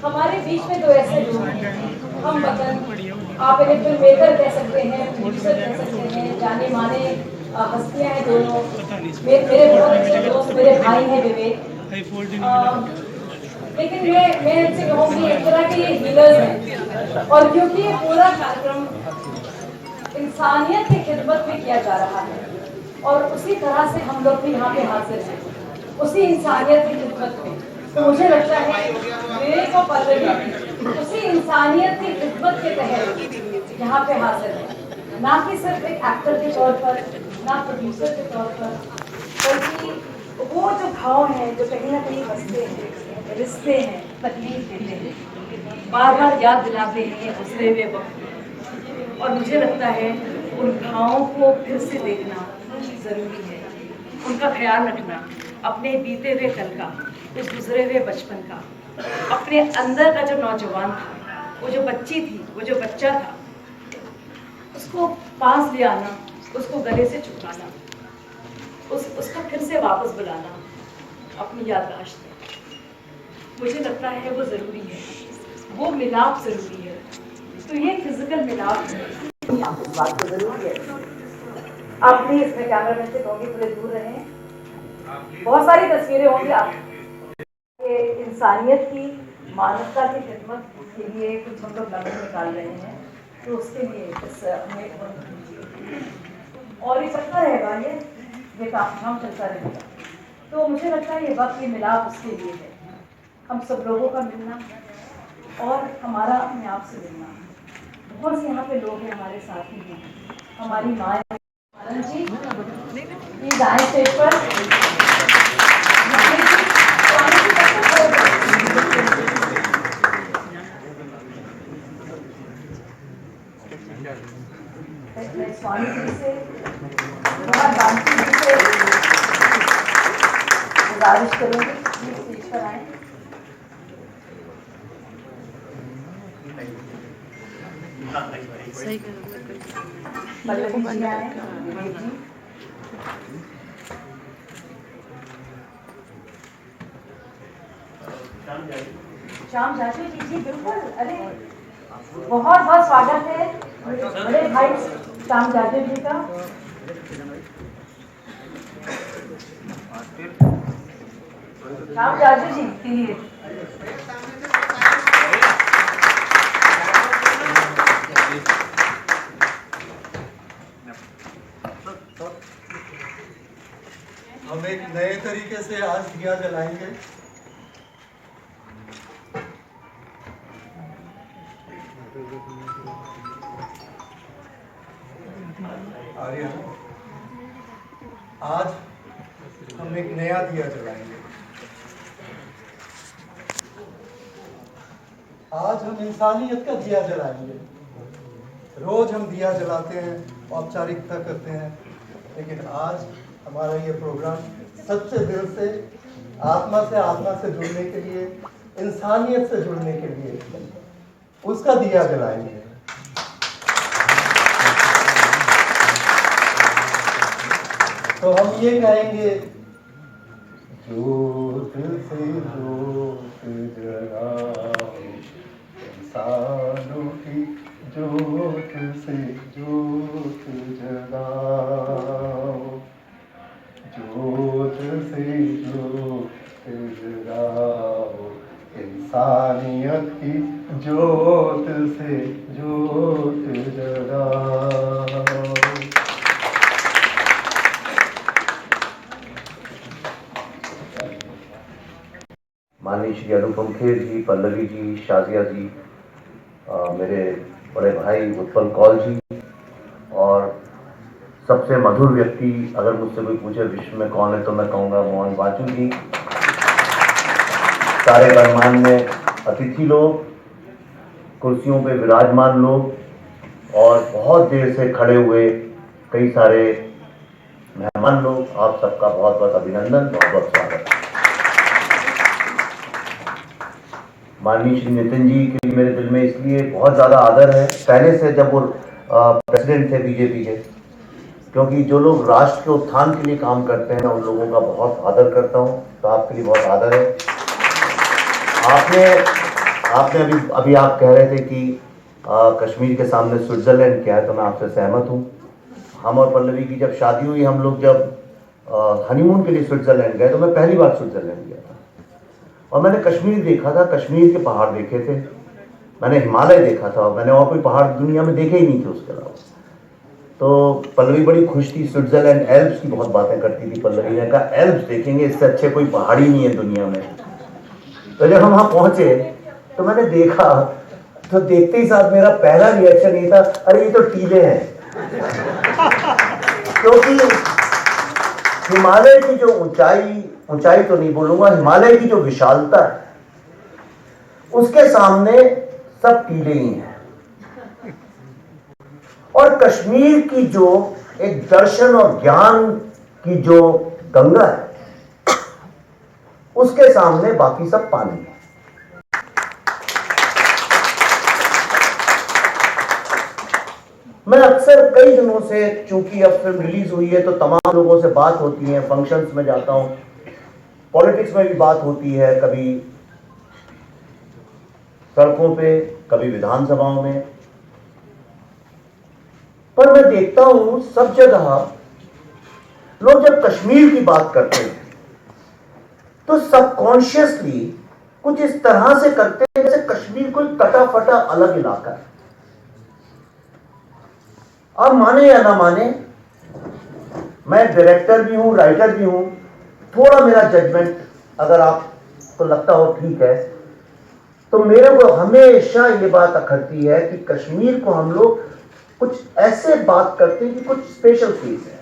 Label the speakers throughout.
Speaker 1: हमारे बीच में तो ऐसे लोग हैं, हम वतन, आप इन्हें फिल्म मेकर कह सकते हैं, प्रोड्यूसर कह सकते हैं, जाने माने हस्तियां हैं दोनों। मेरे बहुत अच्छे दोस्त, मेरे भाई हैं विवेक। लेकिन मैं इनसे कहूँगी एक तरह के ये हीलर्स हैं, और क्योंकि ये पूरा कार्यक्रम इंसानियत की खिदमत में किया जा रहा है और उसी तरह से हम लोग भी यहाँ पे हाजिर हैं, उसी इंसानियत की खिदमत में। तो मुझे लगता है विवेक और पल्लवी उसी इंसानियत की खिदमत के तहत यहाँ पे हाजिर है, ना कि सिर्फ एक एक्टर के तौर पर, ना प्रोड्यूसर के तौर पर, बल्कि वो जो भाव हैं जो कहीं ना कहीं बसते हैं, रिश्ते हैं, तकलीफ देते हैं, बार बार याद दिलाते हैं गुजरे हुए वक्त। और मुझे लगता है उन भावों को फिर से देखना ज़रूरी है, उनका ख्याल रखना, अपने बीते हुए कल का, उस गुजरे हुए बचपन का, अपने अंदर का जो नौजवान था, वो जो बच्ची थी, वो जो बच्चा था, उसको पास ले आना, उसको गले से चुकाना, उसको फिर से वापस बुलाना अपनी याददाश्त में। मुझे लगता है वो ज़रूरी है, वो मिलाप ज़रूरी है। तो ये फिजिकल मिलाप है, इस बात को ज़रूरी है। आप प्लीज, इसमें कैमरामैन से कहूँगी थोड़े दूर रहें। बहुत सारी तस्वीरें होंगी आप इंसानियत की, मानवता की खिदमत के लिए कुछ हम लोग लम्हे निकाल रहे हैं, तो उसके लिए और ये चलता रहेगा, ये काम चलता रहेगा। तो मुझे लगता है ये वक्त, ये मिलाप उसके लिए है, हम सब लोगों का मिलना और हमारा अपने आप से मिलना। बहुत से यहाँ पे लोग हैं, हमारे साथी हैं, हमारी माँ जी, प्लीज आए स्टेज पर। स्वामी जी से, बांकी जी से गुजारिश करूँगी स्टेज पर आए। पल्लवी जी आए, श्याम जाजू जी, जी बिल्कुल, अरे बहुत बहुत स्वागत है बड़े भाई श्याम जाजू जी का। श्याम जाजू जी के लिए
Speaker 2: हम एक नए तरीके से आज दिया जलाएंगे। आर्यन, आज हम एक नया दिया जलाएंगे। आज हम इंसानियत का दिया जलाएंगे। रोज हम दिया जलाते हैं, औपचारिकता करते हैं, लेकिन आज हमारा ये प्रोग्राम सच्चे दिल से, आत्मा से जुड़ने के लिए, इंसानियत से जुड़ने के लिए उसका दिया जलाएंगे। तो हम ये कहेंगे, जोत से जोत जलाओ, इंसानों की जोत से जोत जलाओ, जोत से जोत जलाओ, इंसानियत की जोत से जोत जलाओ।
Speaker 3: माननीय श्री अनुपम खेर जी, पल्लवी जी, शाजिया जी, मेरे बड़े भाई उत्पल कौल जी, और सबसे मधुर व्यक्ति अगर मुझसे कोई पूछे विश्व में कौन है तो मैं कहूँगा मोहन बाजू जी। सारे गणमान्य अतिथि लोग, कुर्सियों पे विराजमान लोग और बहुत देर से खड़े हुए कई सारे मेहमान लोग, आप सबका बहुत बहुत अभिनंदन, बहुत बहुत स्वागत। माननीय श्री नितिन जी के लिए मेरे दिल में इसलिए बहुत ज़्यादा आदर है, पहले से जब वो प्रेसिडेंट थे बीजेपी के, क्योंकि जो लोग राष्ट्र के उत्थान के लिए काम करते हैं उन लोगों का बहुत आदर करता हूं, तो आपके लिए बहुत आदर है। आपने आपने अभी आप कह रहे थे कि कश्मीर के सामने स्विट्जरलैंड क्या है, तो मैं आपसे सहमत हूँ। हम और पल्लवी की जब शादी हुई, हम लोग जब हनीमून के लिए स्विट्जरलैंड गए, तो मैं पहली बार स्विट्जरलैंड गया था और मैंने कश्मीर देखा था, कश्मीर के पहाड़ देखे थे, मैंने हिमालय देखा था, मैंने और कोई पहाड़ दुनिया में देखे ही नहीं थे उसके अलावा। तो पल्लवी बड़ी खुश थी, स्विट्जरलैंड एल्प्स की बहुत बातें करती थी। पल्लवी ने कहा एल्प्स देखेंगे, इससे अच्छे कोई पहाड़ी नहीं है दुनिया में। तो जब हम वहां पहुंचे तो मैंने देखा, तो देखते ही साथ मेरा पहला रिएक्शन ये था, अरे ये तो टीले हैं। क्योंकि हिमालय की जो ऊंचाई तो नहीं बोलूंगा, हिमालय की जो विशालता है उसके सामने सब टीले ही हैं। और कश्मीर की जो एक दर्शन और ज्ञान की जो गंगा है, उसके सामने बाकी सब पानी है। मैं अक्सर कई दिनों से, चूंकि अब फिल्म रिलीज हुई है तो तमाम लोगों से बात होती है, फंक्शंस में जाता हूं, पॉलिटिक्स में भी बात होती है, कभी सड़कों पे, कभी विधानसभाओं में, पर मैं देखता हूं सब जगह लोग जब कश्मीर की बात करते हैं तो सबकॉन्शियसली कुछ इस तरह से करते हैं जैसे कश्मीर कोई कटा फटा अलग इलाका है। आप माने या ना माने, मैं डायरेक्टर भी हूं, राइटर भी हूं, थोड़ा मेरा जजमेंट अगर आपको लगता हो ठीक है, तो मेरे को हमेशा ये बात अखरती है कि कश्मीर को हम लोग कुछ ऐसे बात करते हैं कि कुछ स्पेशल केस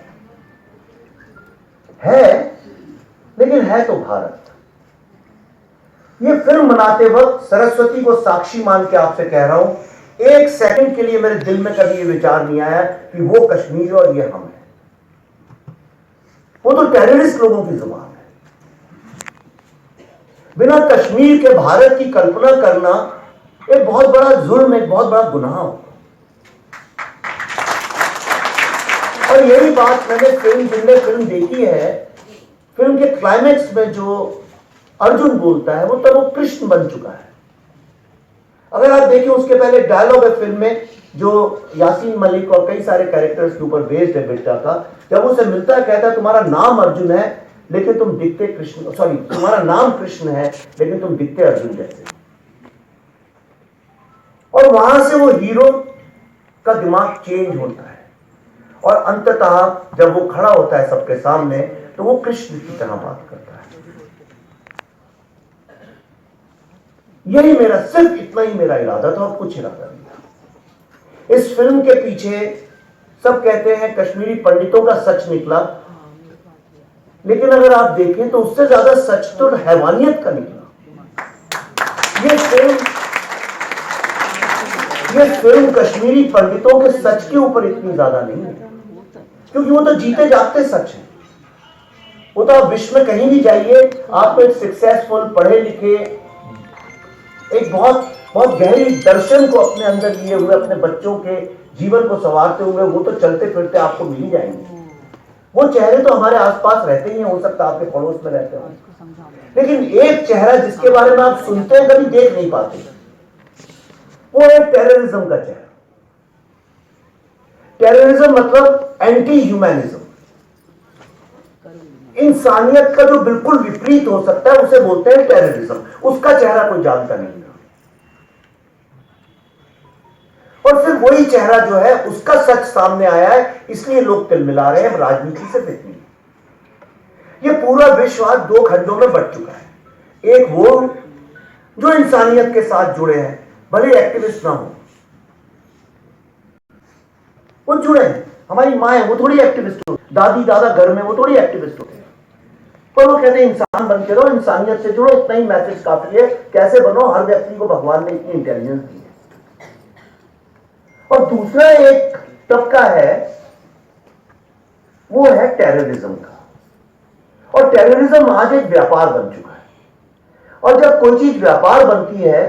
Speaker 3: है, लेकिन है तो भारत। ये फिल्म बनाते वक्त सरस्वती को साक्षी मान के आपसे कह रहा हूं, एक सेकंड के लिए मेरे दिल में कभी ये विचार नहीं आया कि वो कश्मीर और ये हम है। वो तो टेररिस्ट लोगों की जुबान है। बिना कश्मीर के भारत की कल्पना करना एक बहुत बड़ा जुर्म, एक बहुत बड़ा गुनाह होगा। और यही बात मैंने जिनने फिल्म देखी है, फिल्म के क्लाइमेक्स में जो अर्जुन बोलता है, वो तब वो कृष्ण बन चुका है। अगर आप देखिए उसके पहले डायलॉग है फिल्म में, जो यासीन मलिक और कई सारे कैरेक्टर्स के ऊपर बेस्ड है बिरजा का, जब उसे मिलता है कहता है तुम्हारा नाम अर्जुन है लेकिन तुम दिखते कृष्ण, सॉरी तुम्हारा नाम कृष्ण है लेकिन तुम दिखते अर्जुन जैसे। और वहां से वो हीरो का दिमाग चेंज होता है और अंततः जब वो खड़ा होता है सबके सामने तो वो कृष्ण की तरह बात करता है। यही मेरा, सिर्फ इतना ही मेरा इरादा था और कुछ इरादा नहीं था। इस फिल्म के पीछे सब कहते हैं कश्मीरी पंडितों का सच निकला, लेकिन अगर आप देखें तो उससे ज्यादा सच तो हैवानियत का निकला। ये फिल्म कश्मीरी पंडितों के सच के ऊपर इतनी ज्यादा नहीं है, क्योंकि वो तो जीते जागते सच है। वो तो आप विश्व में कहीं भी जाइए, आपको एक सक्सेसफुल, पढ़े लिखे, एक बहुत बहुत गहरी दर्शन को अपने अंदर लिए हुए, अपने बच्चों के जीवन को संवारते हुए, वो तो चलते फिरते आपको मिल ही जाएंगे। वो चेहरे तो हमारे आसपास रहते ही हैं, हो सकता है आपके पड़ोस में रहते हो, लेकिन एक चेहरा जिसके बारे में आप सुनते हैं कभी देख नहीं पाते, वो है टेररिज्म का चेहरा। टेररिज्म मतलब एंटी ह्यूमैनिज्म, इंसानियत का जो बिल्कुल विपरीत हो सकता है उसे बोलते हैं टेररिज्म। उसका चेहरा कोई जानता नहीं है। और फिर वही चेहरा जो है उसका सच सामने आया है, इसलिए लोग तिलमिला रहे हैं। राजनीति से इतनी, ये पूरा विश्व आज दो खंडों में बंट चुका है। एक वो जो इंसानियत के साथ जुड़े हैं, भले एक्टिविस्ट ना हो, वो जुड़े हैं। हमारी माँ है, वो थोड़ी एक्टिविस्ट हो, दादी दादा घर में, वो थोड़ी एक्टिविस्ट होते हैं, पर वो कहते हैं इंसान बन के रहो, इंसानियत से जुड़ो, इतना ही मैसेज काफी है। कैसे बनो, हर व्यक्ति को भगवान ने इतनी इंटेलिजेंस दी है। और दूसरा एक तबका है, वो है टेररिज्म का। और टेररिज्म आज एक व्यापार बन चुका है। और जब कोई चीज व्यापार बनती है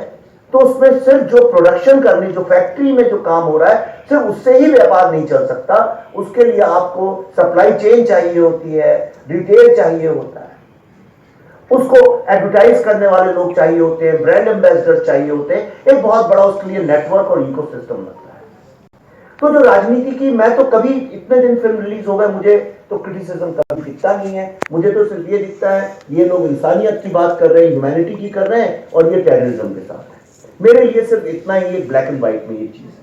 Speaker 3: तो उसमें सिर्फ जो प्रोडक्शन करने, जो फैक्ट्री में जो काम हो रहा है, सिर्फ उससे ही व्यापार नहीं चल सकता। उसके लिए आपको सप्लाई चेन चाहिए होती है, रिटेल चाहिए होता है। उसको एडवर्टाइज करने वाले लोग चाहिए होते हैं, ब्रांड एम्बेसडर चाहिए होते हैं, एक बहुत बड़ा उसके लिए नेटवर्क और इकोसिस्टम लगता है। तो जो राजनीति की, मैं तो कभी, इतने दिन फिल्म रिलीज हो गए, मुझे तो क्रिटिसिज्म कभी दिखता नहीं है। मुझे तो सिर्फ ये दिखता है ये लोग इंसानियत की बात कर रहे हैं, ह्यूमैनिटी की कर रहे हैं, और ये टेररिज्म के साथ है। मेरे लिए सिर्फ इतना ही, ये ब्लैक एंड व्हाइट में ये चीज है।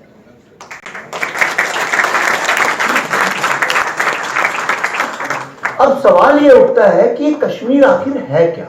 Speaker 3: अब सवाल ये उठता है कि कश्मीर आखिर है क्या?